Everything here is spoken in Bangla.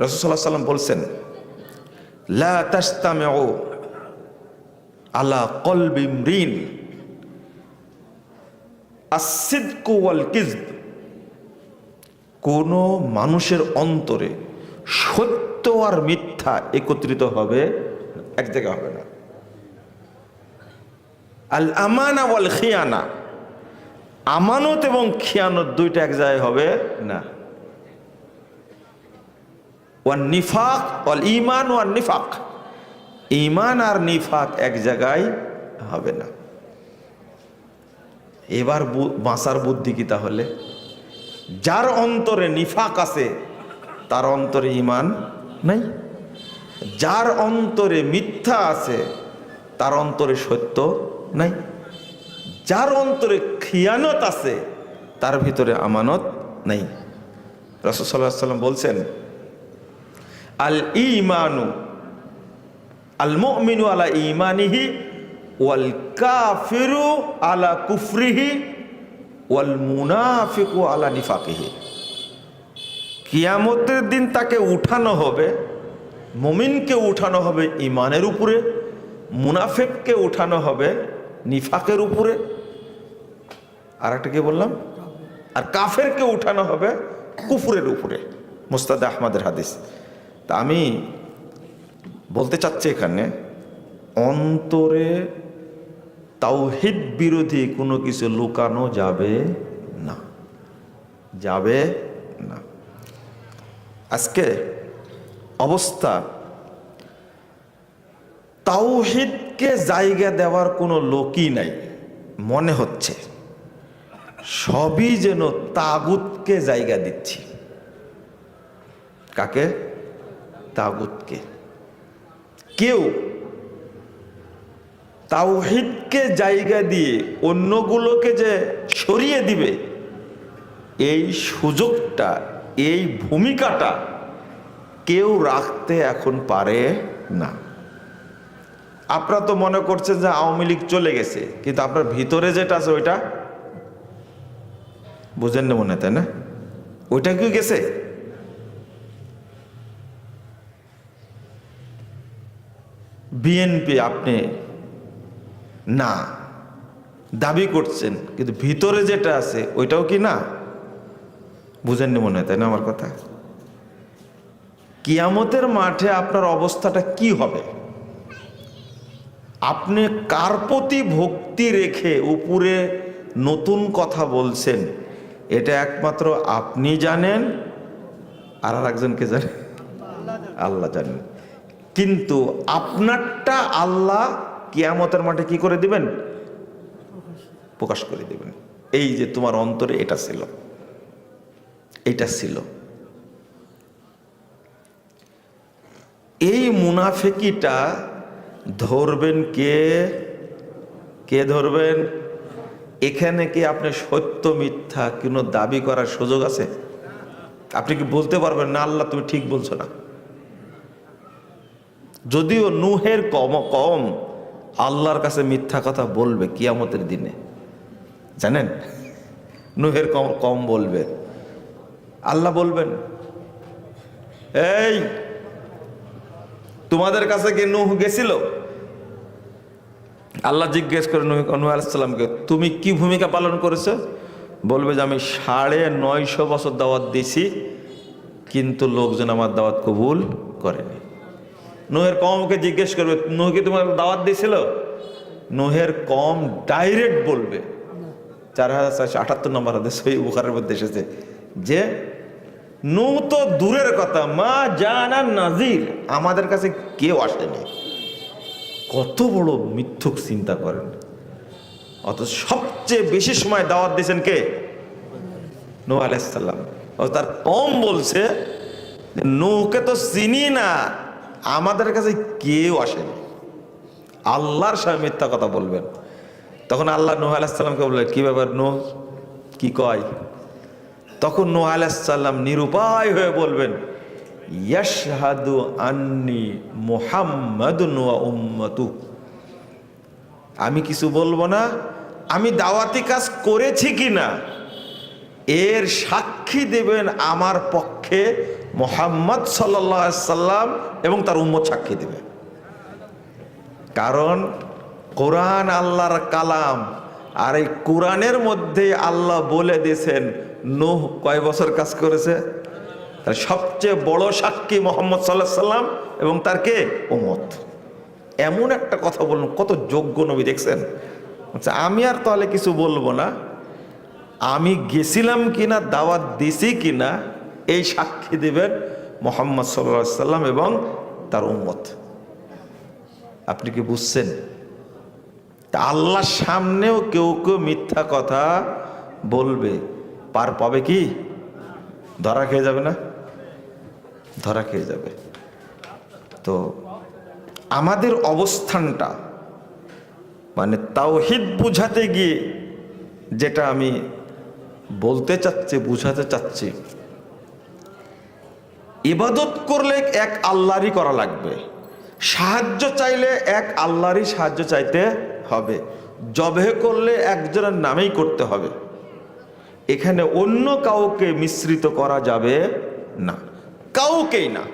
রাসূল সাল্লাল্লাহু আলাইহি ওয়াসাল্লাম বলছেন, লা তাজতামিউ আলা কলবি ইমরিন আস-সিদকু ওয়াল কিযব। কোন মানুষের অন্তরে সত্য আর মিথ্যা একত্রিত হবে, এক জায়গায় হবে না। আল আমানা ওয়াল খিয়ানা, আমানত এবং খিয়ানত দুইটা এক জায়গায় হবে না। ওয়ান নিফাক ওয়াল ঈমান ওয়ান নিফাক, ঈমান আর নিফাক এক জায়গায় হবে না। এবার বাঁচার বুদ্ধি কি তাহলে? যার অন্তরে নিফাক আছে তার অন্তরে ঈমান নাই, যার অন্তরে মিথ্যা আছে তার অন্তরে সত্য নাই, যার অন্তরে খিয়ানত আছে তার ভিতরে আমানত নাই। রাসূল সাল্লাল্লাহু আলাইহি ওয়াসাল্লাম বলছেন, আল ঈমানু আল মুমিনু আলা ঈমানিহি ওয়াল কাফিরু আলা কুফরিহি ওয়াল মুনাফিকু আলা নিফাকিহি। কিয়ামতের দিন তাকে উঠানো হবে, মুমিনকে উঠানো হবে ঈমানের উপরে, মুনাফিককে উঠানো হবে নিফাকের উপরে, আর একটা কি বললাম, আর কাফেরকে উঠানো হবে কুফরের উপরে। মুস্তাদ আহমদের হাদিস। তা আমি বলতে চাচ্ছি এখানে, অন্তরে তাওহীদ বিরোধী কোনো কিছু লুকানো যাবে না, যাবে না। আজকে অবস্থা, তাওহীদকে জায়গা দেওয়ার কোনো লোকই নাই মনে হচ্ছে, সবই যেন তাগুতকে জায়গা দিচ্ছি। কাকে? তাগুতকে। কেউ তাওহীদকে জায়গা দিয়ে অন্যগুলোকে যে সরিয়ে দিবে, এই সুযোগটা, এই ভূমিকাটা কেউ রাখতে এখন পারে না। আপনারা তো মনে করছেন যে আওয়ামী লীগ চলে গেছে, কিন্তু আপনার ভিতরে যেটা আছে ওইটা বুঝেন না মনে, তাই না? ওইটা কি গেছে? বিএনপি আপনি না দাবি করছেন, কিন্তু ভিতরে যেটা আছে ওইটাও কি না? বুঝেননি মনে হয়, তাই না আমার কথা? কিয়ামতের মাঠে আপনার অবস্থাটা কি হবে? আপনি কার প্রতি ভক্তি রেখে উপরে নতুন কথা বলছেন, এটা একমাত্র আপনি জানেন, আর একজনকে জানেন? আল্লাহ জানেন। কিন্তু আপনারটা আল্লাহ কিয়ামতের মাঠে কি করে দিবেন? প্রকাশ করে দিবেন। এই যে তোমার অন্তরে এটা ছিল, এটা ছিল। এই মুনাফিকিটা ধরবেন কে? কে ধরবেন? এখানে কি আপনি সত্য মিথ্যা কোনো দাবি করার সুযোগ আছে? আপনি কি বলতে পারবেন না আল্লাহ তুমি ঠিক বলছো না? যদিও নূহের কম আল্লাহর কাছে মিথ্যা কথা বলবে কিয়ামতের দিনে, জানেন? নূহের কম বলবে, আল্লাহ বলবেন, এই তোমাদের কাছে কি নূহ গেছিল? আল্লাহ জিজ্ঞেস করে নূহ আলাইহিস সালামকে, তুমি কি ভূমিকা পালন করেছো? বলবে যে আমি 950 বছর দাওয়াত দিয়েছি, কিন্তু লোকজন আমার দাওয়াত কবুল করেনি। নূহের কওমকে জিজ্ঞেস করবে, নূহ কি তোমার দাওয়াত দিয়েছিল? নূহের কওম ডাইরেক্ট বলবে, 4478 নম্বর হাদিস সহিহ বুখারীর মধ্যে এসেছে যে নূহ তো দূরের কথা, মা জানা নাজির, আমাদের কাছে কেউ আসেনি। কত বড় মিথ্যুক চিন্তা করেন। অথচ সবচেয়ে বেশি সময় দাওয়াত দিয়েছেন কে? নূহ আলাইহিস সালাম। তার কওম বলছে নূহকে তো চিনি না, আমাদের কাছে কেউ আসেনি। আল্লাহর সামনে মিথ্যা কথা বলবেন। তখন আল্লাহ নূহ আলাইহিস সালামকে বললেন, কি ব্যাপার নূহ, কি কয়? তখন নূহ আলাইহিস সালাম নিরুপায় হয়ে বলবেন, ইয়াশহাদু আন্নি মুহাম্মাদুন ওয়া উম্মাতু। আমি কিছু বলবো না, আমি দাওয়াতি কাজ করেছি কিনা এর সাক্ষী দেবেন আমার পক্ষে মুহাম্মদ সাল্লাল্লাহু আলাইহি সাল্লাম এবং তার উম্মত সাক্ষী দেবে। কারণ কোরআন আল্লাহর কালাম, আর এই কোরআনের মধ্যে আল্লাহ বলে দিয়েছেন নূহ কয় বছর কাজ করেছে। তার সবচেয়ে বড় সাক্ষী মুহাম্মদ সাল্লাল্লাহু আলাইহি সাল্লাম এবং তার কে উম্মত। এমন একটা কথা বলুন, কত যোগ্য নবী দেখছেন। আচ্ছা, আমি আর তাহলে কিছু বলবো না, আমি গেছিলাম কিনা, দাওয়াত দিছি কিনা, এই সাক্ষী দেবেন মুহাম্মদ সাল্লাল্লাহু আলাইহি সাল্লাম এবং তার উম্মত। আপনি কি বুঝছেন? তা আল্লাহর সামনেও কেউ কেউ মিথ্যা কথা বলবে, পার পাবে কি? ধরা খেয়ে যাবে না? ধরা খেয়ে যাবে। তো আমাদের অবস্থানটা, মানে তাওহীদ বুঝাতে গিয়ে যেটা আমি বলতে চাচ্ছি, বুঝাতে চাচ্ছি, ইবাদত করলে এক আল্লাহরই করা লাগবে, সাহায্য চাইলে এক আল্লাহরই সাহায্য চাইতে হবে, জবে করলে একজনের নামেই করতে হবে। এখানে অন্য কাউকে মিশ্রিত করা যাবে না, কাউকেই না।